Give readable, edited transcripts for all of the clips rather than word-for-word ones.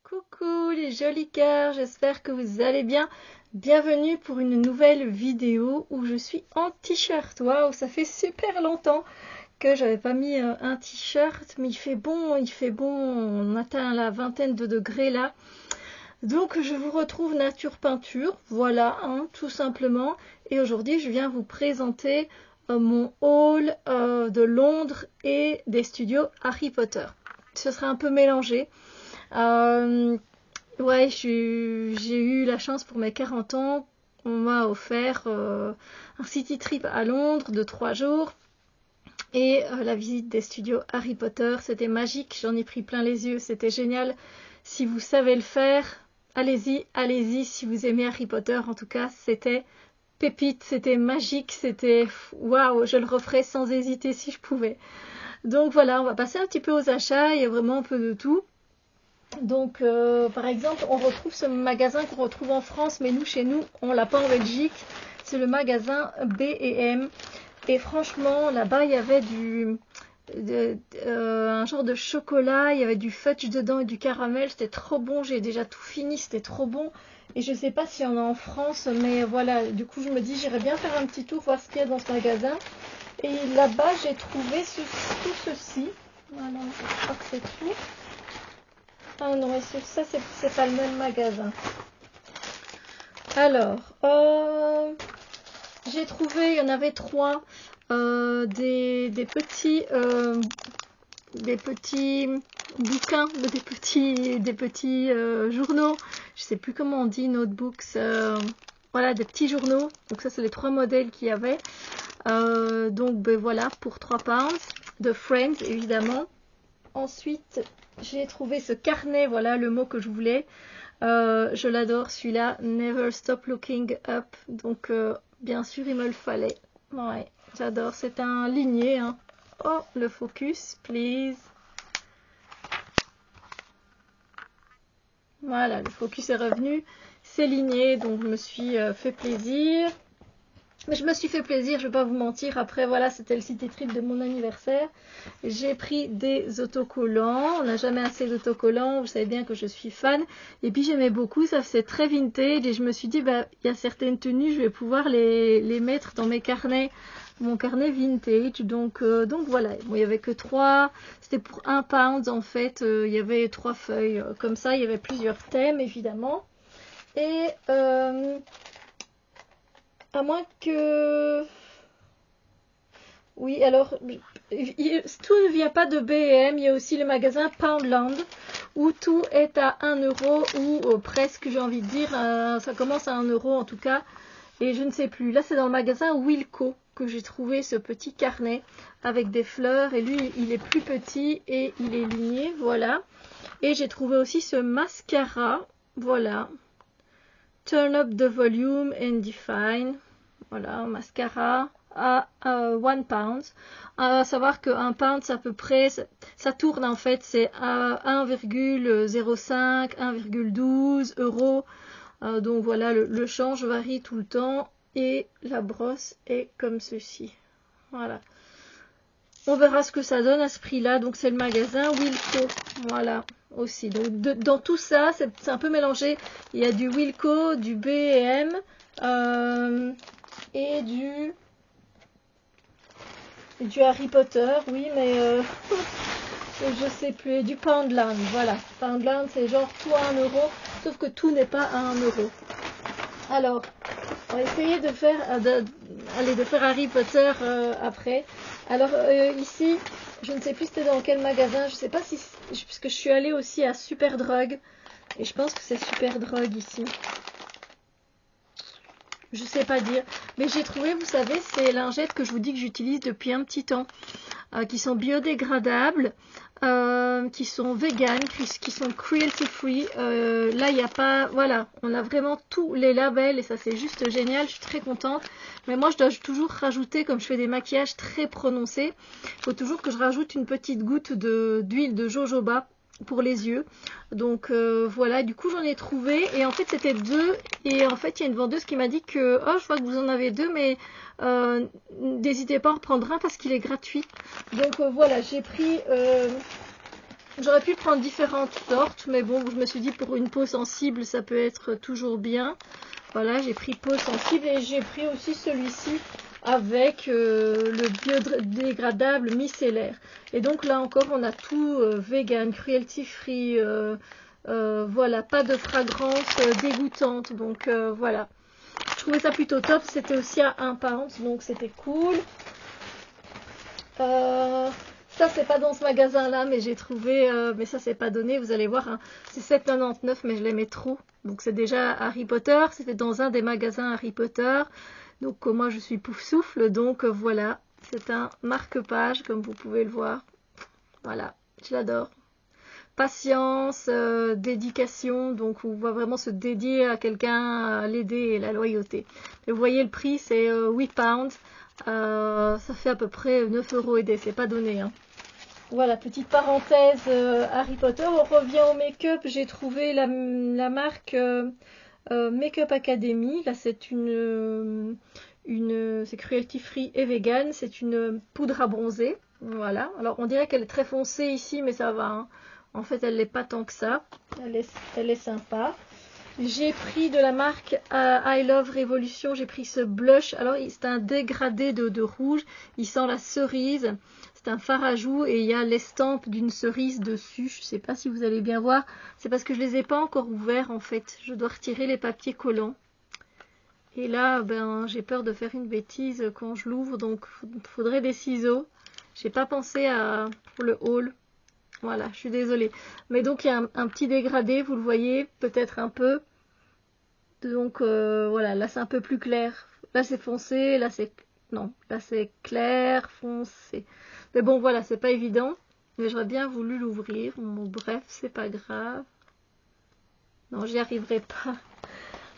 Coucou les jolis cœurs, j'espère que vous allez bien. Bienvenue pour une nouvelle vidéo où je suis en t-shirt. Waouh, ça fait super longtemps que j'avais pas mis un t-shirt, mais il fait bon, on atteint la vingtaine de degrés là. Donc je vous retrouve Nature Peinture, voilà, tout simplement. Et aujourd'hui je viens vous présenter mon haul de Londres et des studios Harry Potter. Ce sera un peu mélangé. Ouais, j'ai eu la chance pour mes 40 ans. On m'a offert un city trip à Londres de 3 jours et la visite des studios Harry Potter. C'était magique, j'en ai pris plein les yeux, c'était génial. Si vous savez le faire, allez-y, allez-y. Si vous aimez Harry Potter, en tout cas, c'était pépite, c'était magique, c'était waouh, je le referais sans hésiter si je pouvais. Donc voilà, on va passer un petit peu aux achats, il y a vraiment un peu de tout. Donc, par exemple, on retrouve ce magasin qu'on retrouve en France, mais nous, chez nous, on l'a pas en Belgique. C'est le magasin B&M. Et franchement, là-bas, il y avait un genre de chocolat, il y avait du fudge dedans et du caramel. C'était trop bon, j'ai déjà tout fini, c'était trop bon. Et je sais pas s'il y en a en France, mais voilà, du coup, je me dis, j'irais bien faire un petit tour, voir ce qu'il y a dans ce magasin. Et là-bas, j'ai trouvé tout ceci. Voilà, je crois que c'est tout. Ah non, mais ça, c'est pas le même magasin. Alors, j'ai trouvé, il y en avait 3, des petits bouquins, des petits journaux. Je sais plus comment on dit, notebooks. Voilà, des petits journaux. Donc ça, c'est les 3 modèles qu'il y avait. Donc, ben voilà, pour 3 pounds. De Friends, évidemment. Ensuite, j'ai trouvé ce carnet, voilà le mot que je voulais. Je l'adore celui-là, Never Stop Looking Up. Donc bien sûr il me le fallait. Ouais, j'adore, c'est un ligné. Oh, le focus, please. Voilà, le focus est revenu. C'est ligné, donc je me suis fait plaisir. Mais je me suis fait plaisir, je vais pas vous mentir. Après, voilà, c'était le city trip de mon anniversaire. J'ai pris des autocollants. On n'a jamais assez d'autocollants. Vous savez bien que je suis fan. Et puis, j'aimais beaucoup. Ça faisait très vintage. Et je me suis dit, bah, il y a certaines tenues, je vais pouvoir les mettre dans mes carnets. Mon carnet vintage. Donc voilà. Bon, il y avait que 3. C'était pour 1 pound, en fait. Il y avait 3 feuilles. Comme ça, il y avait plusieurs thèmes, évidemment. Et... à moins que... Oui, alors, tout ne vient pas de B&M, il y a aussi le magasin Poundland, où tout est à 1 euro, ou presque, j'ai envie de dire, ça commence à 1 euro en tout cas, et je ne sais plus. Là, c'est dans le magasin Wilko que j'ai trouvé ce petit carnet avec des fleurs, et lui, il est plus petit et il est ligné, voilà. Et j'ai trouvé aussi ce mascara, voilà. Turn up the volume and define. Voilà, mascara à 1 pound. À savoir que 1 pound, c'est à peu près, ça tourne en fait, c'est à 1,05, 1,12 euros. Donc voilà, le change varie tout le temps. Et la brosse est comme ceci. Voilà. On verra ce que ça donne à ce prix-là. Donc c'est le magasin Wilko. Voilà, aussi. Donc dans tout ça, c'est un peu mélangé. Il y a du Wilko, du B&M et du Harry Potter. Oui, mais je sais plus. Du Poundland. Voilà. Poundland, c'est genre tout à 1 euro. Sauf que tout n'est pas à 1 euro. Alors, on va essayer de faire Harry Potter après. Alors ici, je ne sais plus c'était dans quel magasin, je ne sais pas si... Puisque je suis allée aussi à Superdrug. Et je pense que c'est Superdrug ici. Je ne sais pas dire. Mais j'ai trouvé, vous savez, ces lingettes que je vous dis que j'utilise depuis un petit temps. Qui sont biodégradables. Qui sont vegan, qui sont cruelty free. Là, il n'y a pas... Voilà, on a vraiment tous les labels et ça, c'est juste génial. Je suis très contente. Mais moi, je dois toujours rajouter, comme je fais des maquillages très prononcés, il faut toujours que je rajoute une petite goutte d'huile de jojoba pour les yeux. Donc voilà, du coup, j'en ai trouvé. Et en fait, c'était 2. Et en fait, il y a une vendeuse qui m'a dit que... Oh, je vois que vous en avez 2, mais... n'hésitez pas à en prendre un parce qu'il est gratuit. Donc voilà, j'ai pris J'aurais pu prendre différentes sortes, mais bon, je me suis dit pour une peau sensible, ça peut être toujours bien. Voilà, j'ai pris peau sensible et j'ai pris aussi celui-ci avec le biodégradable micellaire. Et donc là encore, on a tout vegan, cruelty free, voilà, pas de fragrance dégoûtante. Donc voilà, je trouvais ça plutôt top. C'était aussi à 1 pound, donc c'était cool. Ça c'est pas dans ce magasin là, mais j'ai trouvé, mais ça c'est pas donné, vous allez voir, hein. C'est 7,99 mais je l'aimais trop. Donc c'est déjà Harry Potter, c'était dans un des magasins Harry Potter. Donc moi je suis pouf souffle, donc voilà, c'est un marque-page comme vous pouvez le voir. Voilà, je l'adore. Patience, dédication, donc on va vraiment se dédier à quelqu'un, à l'aider et la loyauté. Et vous voyez le prix, c'est 8 pounds. Ça fait à peu près 9 € et des, c'est pas donné, hein. Voilà, petite parenthèse Harry Potter. On revient au make-up. J'ai trouvé la marque Make-up Academy. Là, c'est c'est cruelty free et vegan. C'est une poudre à bronzer. Voilà. Alors, on dirait qu'elle est très foncée ici, mais ça va, hein. En fait, elle n'est pas tant que ça. Elle est sympa. J'ai pris de la marque I Love Revolution, j'ai pris ce blush. Alors, c'est un dégradé de rouge. Il sent la cerise. C'est un fard à joues et il y a l'estampe d'une cerise dessus. Je ne sais pas si vous allez bien voir. C'est parce que je ne les ai pas encore ouverts en fait. Je dois retirer les papiers collants. Et là, ben, j'ai peur de faire une bêtise quand je l'ouvre. Donc, il faudrait des ciseaux. J'ai pas pensé pour le haul. Voilà, je suis désolée. Mais donc, il y a un petit dégradé, vous le voyez, peut-être un peu. Donc, voilà, là, c'est un peu plus clair. Là, c'est foncé, là, c'est... Non, là, c'est clair, foncé. Mais bon, voilà, c'est pas évident. Mais j'aurais bien voulu l'ouvrir. Bon, bref, c'est pas grave. Non, j'y arriverai pas.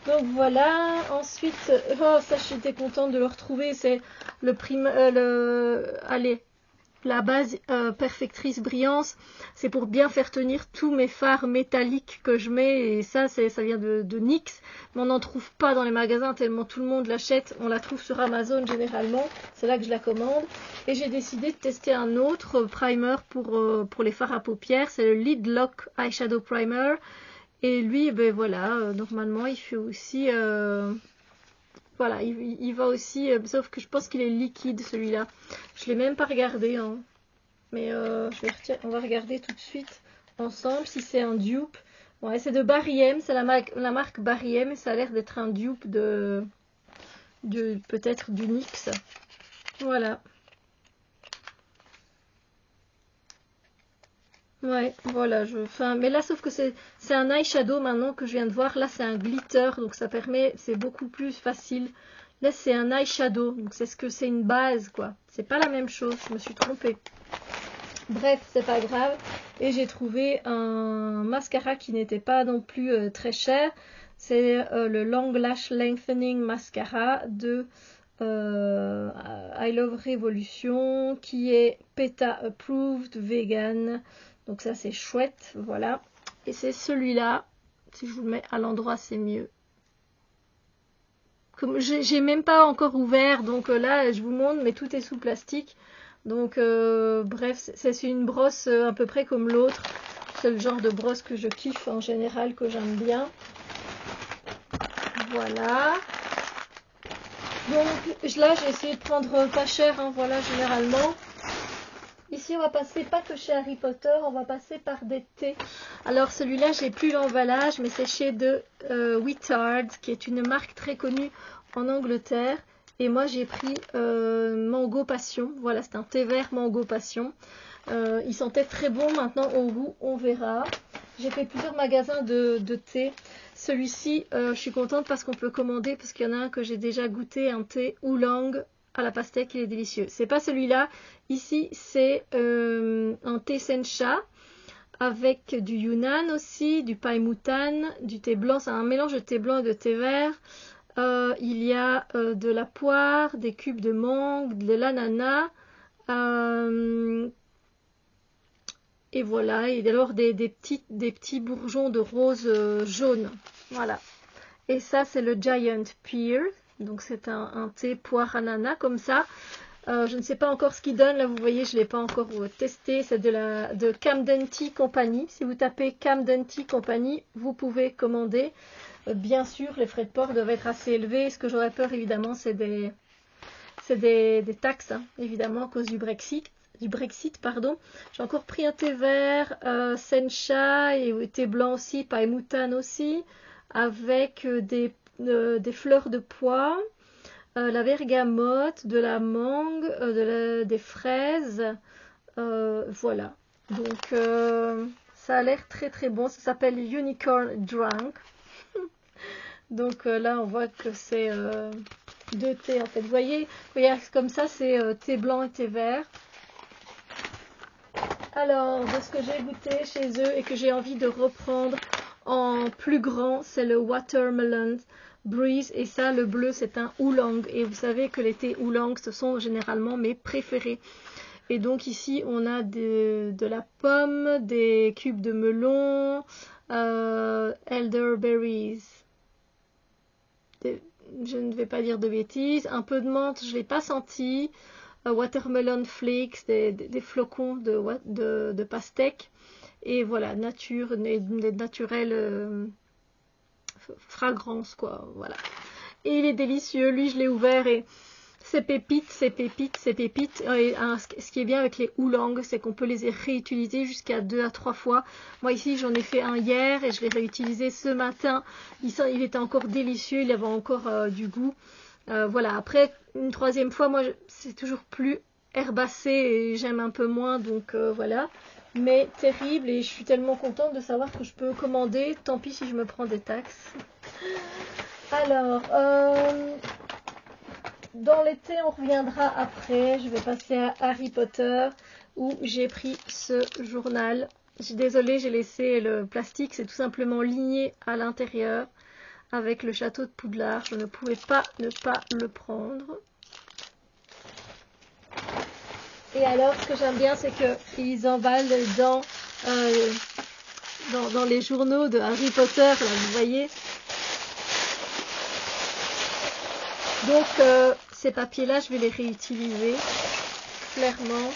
Donc, voilà. Ensuite, oh, ça, j'étais contente de le retrouver. C'est allez, la base perfectrice brillance, c'est pour bien faire tenir tous mes fards métalliques que je mets, et ça vient de NYX, mais on n'en trouve pas dans les magasins tellement tout le monde l'achète. On la trouve sur Amazon généralement, c'est là que je la commande. Et j'ai décidé de tester un autre primer pour les fards à paupières, c'est le Lid Lock Eyeshadow Primer. Et lui, ben voilà, normalement il fait aussi... voilà, il va aussi, sauf que je pense qu'il est liquide celui-là. Je l'ai même pas regardé, hein. Mais on va regarder tout de suite ensemble si c'est un dupe. Ouais, c'est de Barry M, c'est la marque Barry M, et ça a l'air d'être un dupe de peut-être du NYX. Voilà. Ouais, voilà, mais là, sauf que c'est un eyeshadow maintenant que je viens de voir. Là, c'est un glitter, donc ça permet, c'est beaucoup plus facile. Là, c'est un eyeshadow, donc c'est ce que c'est une base, quoi. C'est pas la même chose, je me suis trompée. Bref, c'est pas grave. Et j'ai trouvé un mascara qui n'était pas non plus très cher. C'est le Long Lash Lengthening Mascara de I Love Revolution, qui est PETA Approved Vegan. Donc ça c'est chouette, voilà. Et c'est celui-là, si je vous le mets à l'endroit c'est mieux. Comme j'ai même pas encore ouvert, donc là je vous montre, mais tout est sous plastique. Donc bref, c'est une brosse à peu près comme l'autre. C'est le genre de brosse que je kiffe en général, que j'aime bien. Voilà. Donc là j'ai essayé de prendre pas cher, hein, voilà, généralement. Ici, on va passer pas que chez Harry Potter, on va passer par des thés. Alors, celui-là, j'ai plus l'emballage, mais c'est chez de Wittard, qui est une marque très connue en Angleterre. Et moi, j'ai pris Mango Passion. Voilà, c'est un thé vert Mango Passion. Il sentait très bon. Maintenant, au goût, on verra. J'ai fait plusieurs magasins de thé. Celui-ci, je suis contente parce qu'on peut commander, parce qu'il y en a un que j'ai déjà goûté, un thé oolong à la pastèque, il est délicieux. C'est pas celui-là. Ici, c'est un thé sencha avec du yunnan aussi, du paimoutan, du thé blanc. C'est un mélange de thé blanc et de thé vert. Il y a de la poire, des cubes de mangue, de l'ananas. Et voilà. Et alors des petits bourgeons de rose jaune. Voilà. Et ça, c'est le Giant Pear. Donc c'est un thé poire ananas comme ça. Je ne sais pas encore ce qu'il donne. Là, vous voyez, je ne l'ai pas encore testé. C'est de Camden Tea Company. Si vous tapez Camden Tea Company, vous pouvez commander. Bien sûr, les frais de port doivent être assez élevés. Ce que j'aurais peur, évidemment, c'est des taxes, hein, évidemment, à cause du Brexit. Pardon. J'ai encore pris un thé vert, sencha et thé blanc aussi, paemoutan aussi, avec des fleurs de pois, la bergamote, de la mangue, des fraises, voilà. Donc ça a l'air très très bon. Ça s'appelle Unicorn Drunk. Donc là on voit que c'est deux thés en fait. Vous voyez comme ça c'est thé blanc et thé vert. Alors, de ce que j'ai goûté chez eux et que j'ai envie de reprendre en plus grand, c'est le Watermelon Breeze. Et ça, le bleu, c'est un oolong. Et vous savez que les thés oolong, ce sont généralement mes préférés. Et donc ici, on a de la pomme, des cubes de melon, elderberries. Je ne vais pas dire de bêtises. Un peu de menthe, je ne l'ai pas senti. Watermelon flakes, des flocons de pastèque. Et voilà, des naturelles fragrances, quoi. Voilà. Et il est délicieux. Lui, je l'ai ouvert et c'est pépite. Et ce qui est bien avec les oolong, c'est qu'on peut les réutiliser jusqu'à 2 à 3 fois. Moi ici, j'en ai fait un hier et je l'ai réutilisé ce matin. Il était encore délicieux, il avait encore du goût. Voilà, après, une troisième fois, moi, c'est toujours plus herbacé et j'aime un peu moins, donc voilà. Mais terrible, et je suis tellement contente de savoir que je peux commander, tant pis si je me prends des taxes. Alors, dans l'été, on reviendra après. Je vais passer à Harry Potter, où j'ai pris ce journal. Désolée, j'ai laissé le plastique, c'est tout simplement ligné à l'intérieur. Avec le château de Poudlard, je ne pouvais pas ne pas le prendre. Et alors, ce que j'aime bien, c'est qu'ils emballent dans les journaux de Harry Potter, là, vous voyez. Donc, ces papiers-là, je vais les réutiliser, clairement.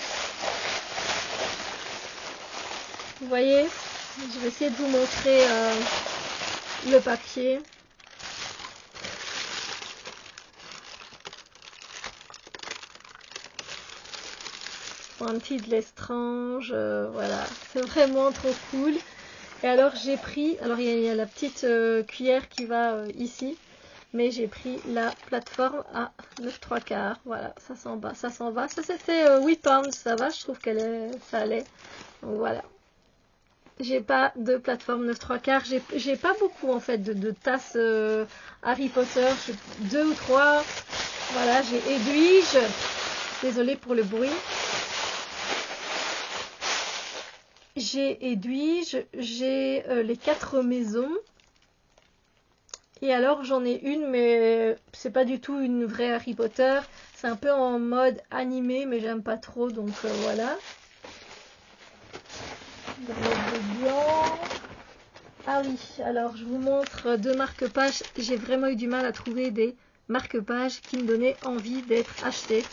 Vous voyez, je vais essayer de vous montrer le papier. Wanted Lestrange, voilà, c'est vraiment trop cool. Et alors j'ai pris, alors il y a la petite cuillère qui va ici, mais j'ai pris la plateforme à 9,75. Voilà, ça s'en va. Ça c'était 8 pounds, ça va, je trouve ça allait. Donc voilà. J'ai pas de plateforme 9,75. J'ai pas beaucoup en fait de tasses Harry Potter, 2 ou 3. Voilà, j'ai Edwige. Désolée pour le bruit. J'ai Edwige, j'ai les 4 maisons. Et alors j'en ai une, mais c'est pas du tout une vraie Harry Potter. C'est un peu en mode animé, mais j'aime pas trop, donc voilà. Ah oui, alors je vous montre 2 marque-pages. J'ai vraiment eu du mal à trouver des marque-pages qui me donnaient envie d'être achetés.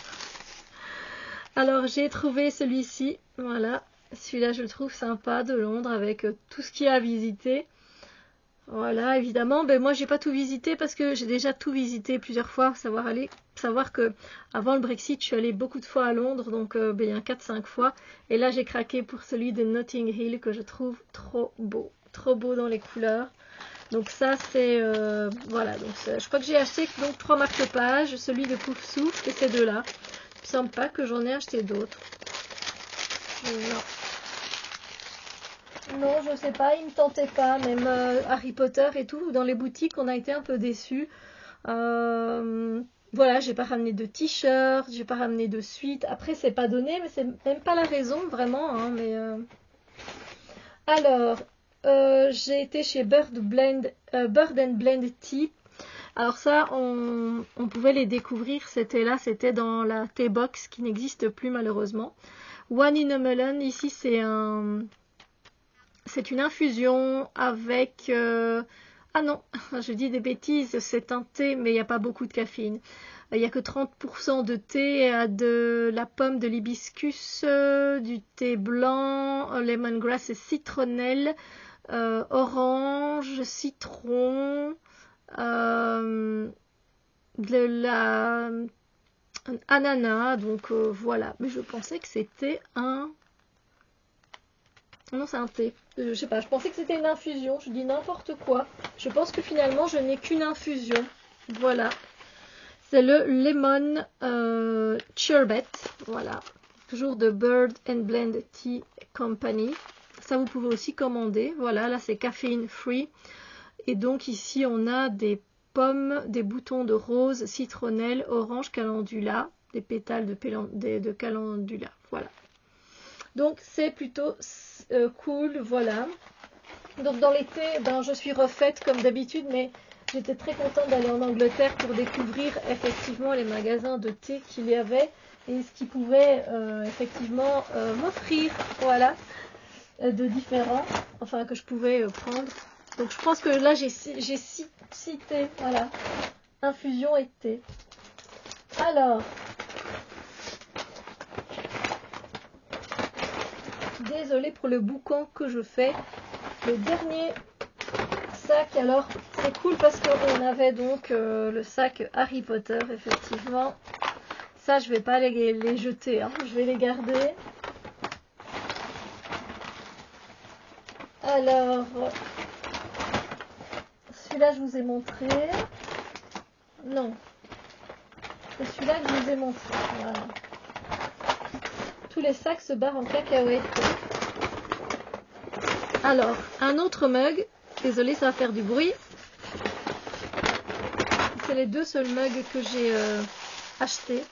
Alors j'ai trouvé celui-ci, voilà. Celui-là, je le trouve sympa, de Londres, avec tout ce qu'il y a à visiter. Voilà, évidemment. Ben, moi, j'ai pas tout visité parce que j'ai déjà tout visité plusieurs fois. Savoir que avant le Brexit, je suis allée beaucoup de fois à Londres, donc il y a 4-5 fois. Et là, j'ai craqué pour celui de Notting Hill que je trouve trop beau dans les couleurs. Donc ça, c'est voilà. Donc je crois que j'ai acheté donc 3 marque-pages, celui de Pouf Souffle et ces deux-là. Il me semble pas que j'en ai acheté d'autres. Non, je sais pas, il me tentait pas, même Harry Potter et tout, dans les boutiques, on a été un peu déçus. Voilà, j'ai pas ramené de t-shirt, j'ai pas ramené de suite. Après, c'est pas donné, mais c'est même pas la raison, vraiment. Hein, mais alors, j'ai été chez Bird and Blend Tea. Alors ça, on pouvait les découvrir, c'était dans la Tea Box qui n'existe plus malheureusement. One in a Melon, ici c'est une infusion avec... ah non, je dis des bêtises, c'est un thé, mais il n'y a pas beaucoup de caféine. Il n'y a que 30% de thé, de la pomme, de l'hibiscus, du thé blanc, lemongrass et citronnelle, orange, citron, de la ananas, donc voilà. Mais je pensais que c'était un... Non, c'est un thé. Je sais pas, je pensais que c'était une infusion. Je dis n'importe quoi. Je pense que finalement, je n'ai qu'une infusion. Voilà. C'est le Lemon Sherbet. Voilà. Toujours de Bird and Blend Tea Company. Ça, vous pouvez aussi commander. Voilà, là, c'est caféine free. Et donc, ici, on a des pommes, des boutons de rose, citronnelle, orange, calendula, des pétales de calendula. Voilà. Donc, c'est plutôt cool. Voilà. Donc, dans l'été, ben, je suis refaite comme d'habitude, mais j'étais très contente d'aller en Angleterre pour découvrir effectivement les magasins de thé qu'il y avait et ce qu'ils pouvaient effectivement m'offrir. Voilà. De différents, enfin que je pouvais prendre. Donc je pense que là j'ai cité, voilà, infusion et thé. Alors, désolée pour le boucan que je fais. Le dernier sac, alors c'est cool parce qu'on avait donc le sac Harry Potter, effectivement. Ça je vais pas les jeter, hein. Je vais les garder. Alors, celui-là, je vous ai montré. Non. C'est celui-là que je vous ai montré. Voilà. Tous les sacs se barrent en cacahuètes. Alors, un autre mug. Désolée, ça va faire du bruit. C'est les deux seuls mugs que j'ai achetés.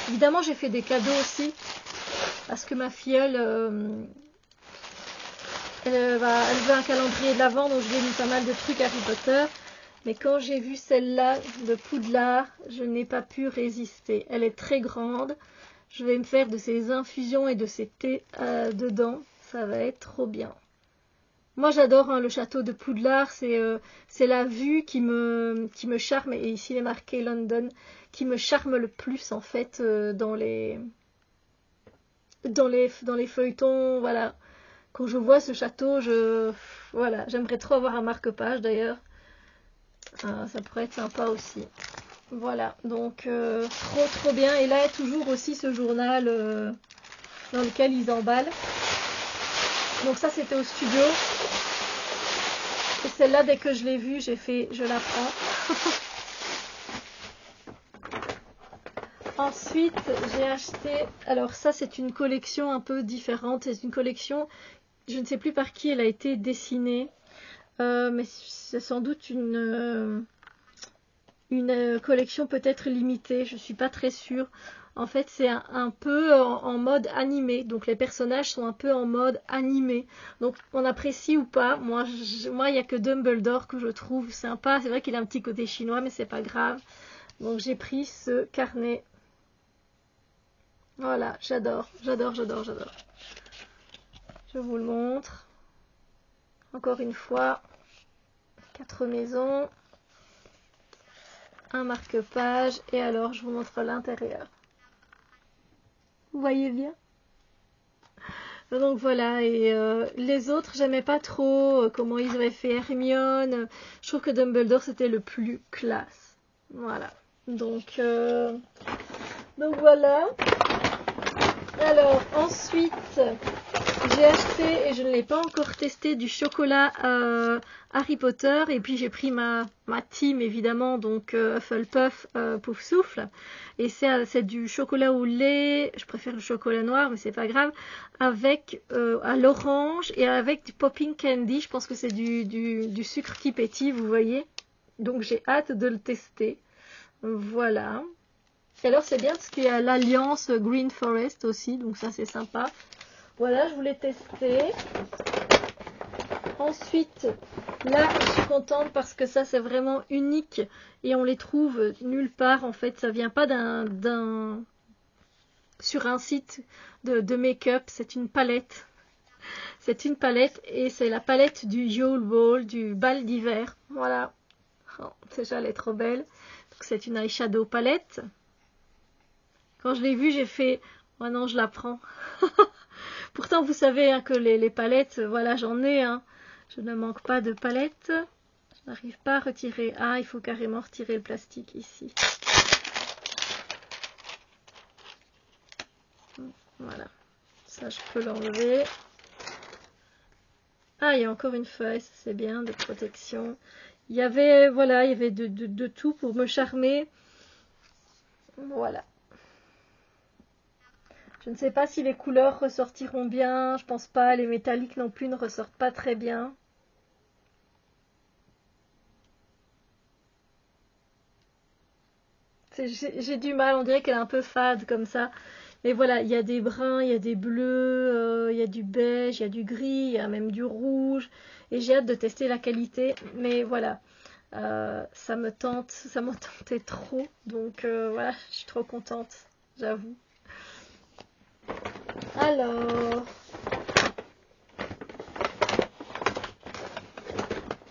Évidemment, j'ai fait des cadeaux aussi. Parce que ma filleule... Elle veut un calendrier de l'Avent, donc je lui ai mis pas mal de trucs Harry Potter. Mais quand j'ai vu celle-là de Poudlard, je n'ai pas pu résister. Elle est très grande. Je vais me faire de ces infusions et de ces thés dedans. Ça va être trop bien. Moi j'adore le château de Poudlard. C'est la vue qui me charme. Et ici il est marqué London. Qui me charme le plus en fait dans les feuilletons. Voilà. Quand je vois ce château, voilà, j'aimerais trop avoir un marque-page d'ailleurs. Ça pourrait être sympa aussi. Voilà, donc trop bien. Et là, toujours aussi ce journal dans lequel ils emballent. Donc ça, c'était au studio. Et celle-là, dès que je l'ai vue, je la prends. Ensuite, j'ai acheté... Alors ça, c'est une collection un peu différente. C'est une collection... Je ne sais plus par qui elle a été dessinée, mais c'est sans doute une collection peut-être limitée, je ne suis pas très sûre. En fait, c'est un peu en mode animé, donc les personnages sont un peu en mode animé. Donc on apprécie ou pas. Moi, il n'y a que Dumbledore que je trouve sympa. C'est vrai qu'il a un petit côté chinois, mais c'est pas grave. Donc j'ai pris ce carnet. Voilà, j'adore. Je vous le montre. Encore une fois, 4 maisons, un marque-page et alors je vous montre l'intérieur. Vous voyez bien? Donc voilà, et les autres, j'aimais pas trop comment ils avaient fait Hermione. Je trouve que Dumbledore c'était le plus classe. Voilà. Donc voilà. Alors ensuite, j'ai acheté, et je ne l'ai pas encore testé, du chocolat Harry Potter. Et puis j'ai pris ma team évidemment, donc Hufflepuff Pouf Souffle. Et c'est du chocolat au lait, je préfère le chocolat noir, mais c'est pas grave, avec à l'orange et avec du popping candy. Je pense que c'est du sucre qui pétille, vous voyez. Donc j'ai hâte de le tester. Voilà. Et alors c'est bien parce qu'il y a l'alliance Green Forest aussi, donc ça c'est sympa. Voilà, je voulais tester. Ensuite, là je suis contente parce que ça c'est vraiment unique et on les trouve nulle part en fait. Ça vient pas sur un site de make-up, c'est une palette. C'est une palette et c'est la palette du Yule Ball, du bal d'hiver. Voilà. Oh, déjà elle est trop belle. Donc c'est une eyeshadow palette. Quand je l'ai vu, j'ai fait, oh non, je la prends. Pourtant, vous savez hein, que les palettes, voilà, j'en ai. Hein. Je ne manque pas de palettes. Je n'arrive pas à retirer. Ah, il faut carrément retirer le plastique ici. Voilà. Ça, je peux l'enlever. Ah, il y a encore une feuille, c'est bien, de protection. Il y avait, voilà, il y avait de tout pour me charmer. Voilà. Je ne sais pas si les couleurs ressortiront bien. Je pense pas. Les métalliques non plus ne ressortent pas très bien. J'ai du mal. On dirait qu'elle est un peu fade comme ça. Mais voilà, il y a des bruns, il y a des bleus, il y a du beige, il y a du gris, il y a même du rouge. Et j'ai hâte de tester la qualité. Mais voilà, ça me tentait trop. Donc voilà, je suis trop contente, j'avoue. Alors,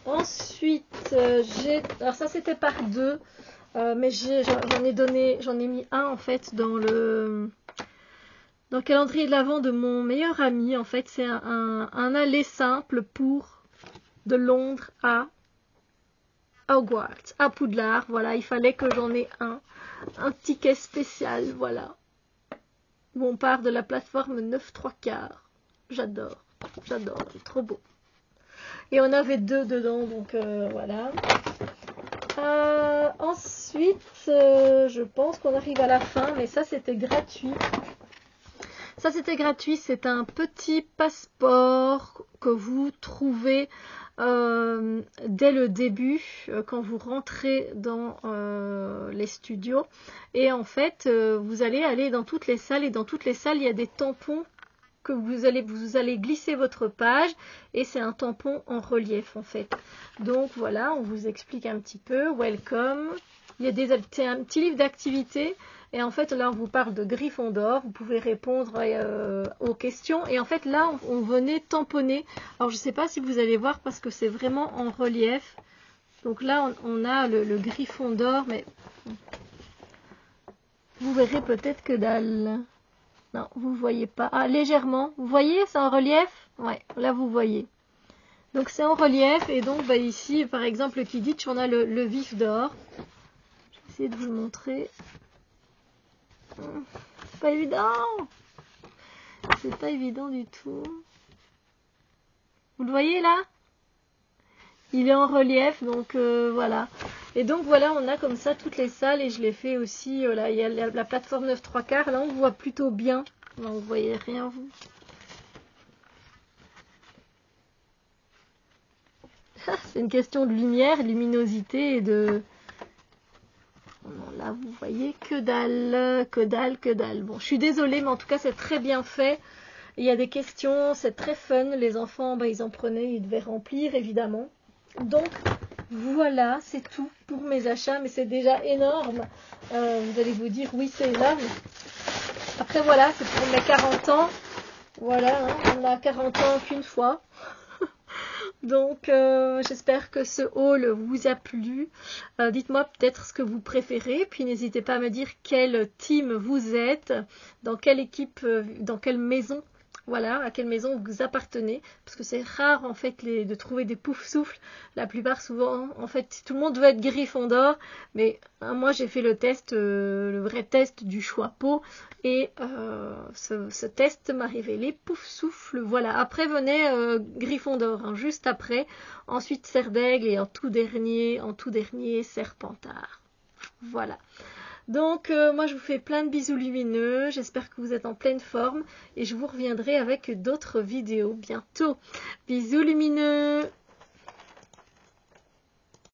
ensuite, alors ça c'était par deux, mais j'en ai mis un en fait dans le calendrier de l'Avent de mon meilleur ami. En fait, c'est un aller simple pour de Londres à Hogwarts, à Poudlard. Voilà, il fallait que j'en ai un ticket spécial, voilà. Où on part de la plateforme 9 3/4. J'adore, trop beau. Et on avait deux dedans, donc voilà. Ensuite, je pense qu'on arrive à la fin, mais ça c'était gratuit. Ça c'était gratuit, c'est un petit passeport que vous trouvez dès le début quand vous rentrez dans les studios. Et en fait, vous allez aller dans toutes les salles, et dans toutes les salles, il y a des tampons que vous allez glisser votre page, et c'est un tampon en relief en fait. Donc voilà, on vous explique un petit peu. Welcome. Il y a un petit livre d'activités. Et en fait, là, on vous parle de Gryffondor. Vous pouvez répondre aux questions. Et en fait, là, on venait tamponner. Alors, je ne sais pas si vous allez voir parce que c'est vraiment en relief. Donc là, on a le Gryffondor, mais vous verrez peut-être que dalle. Non, vous ne voyez pas. Ah, légèrement. Vous voyez, c'est en relief? Ouais, là, vous voyez. Donc, c'est en relief. Et donc, bah, ici, par exemple, le Quidditch, on a le vif d'or. Je vais essayer de vous le montrer. C'est pas évident. C'est pas évident du tout. Vous le voyez là? Il est en relief, donc voilà. Et donc voilà, on a comme ça toutes les salles, et je l'ai fait aussi. Là, il y a la plateforme 9 3/4. Là, on voit plutôt bien. Non, vous voyez rien, vous. C'est une question de lumière, luminosité et de... Non, là, vous voyez que dalle, que dalle, que dalle. Bon, je suis désolée, mais en tout cas, c'est très bien fait. Il y a des questions, c'est très fun. Les enfants, bah, ils en prenaient, ils devaient remplir, évidemment. Donc, voilà, c'est tout pour mes achats, mais c'est déjà énorme. Vous allez vous dire, oui, c'est énorme. Après, voilà, c'est pour mes 40 ans. Voilà, hein, on a 40 ans qu'une fois. Donc, j'espère que ce haul vous a plu. Dites-moi peut-être ce que vous préférez. Puis, n'hésitez pas à me dire quelle team vous êtes, dans quelle équipe, dans quelle maison. Voilà, à quelle maison vous appartenez. Parce que c'est rare, en fait, de trouver des poufs-souffles. La plupart, souvent, en fait, tout le monde veut être Gryffondor. Mais moi, j'ai fait le test, le vrai test du choix peau. Et ce test m'a révélé pouf-souffle. Voilà, après venait Gryffondor, hein, juste après. Ensuite, Serre d'Aigle, et en tout dernier, Serpentard. Voilà. Donc, moi, je vous fais plein de bisous lumineux. J'espère que vous êtes en pleine forme. Et je vous reviendrai avec d'autres vidéos bientôt. Bisous lumineux!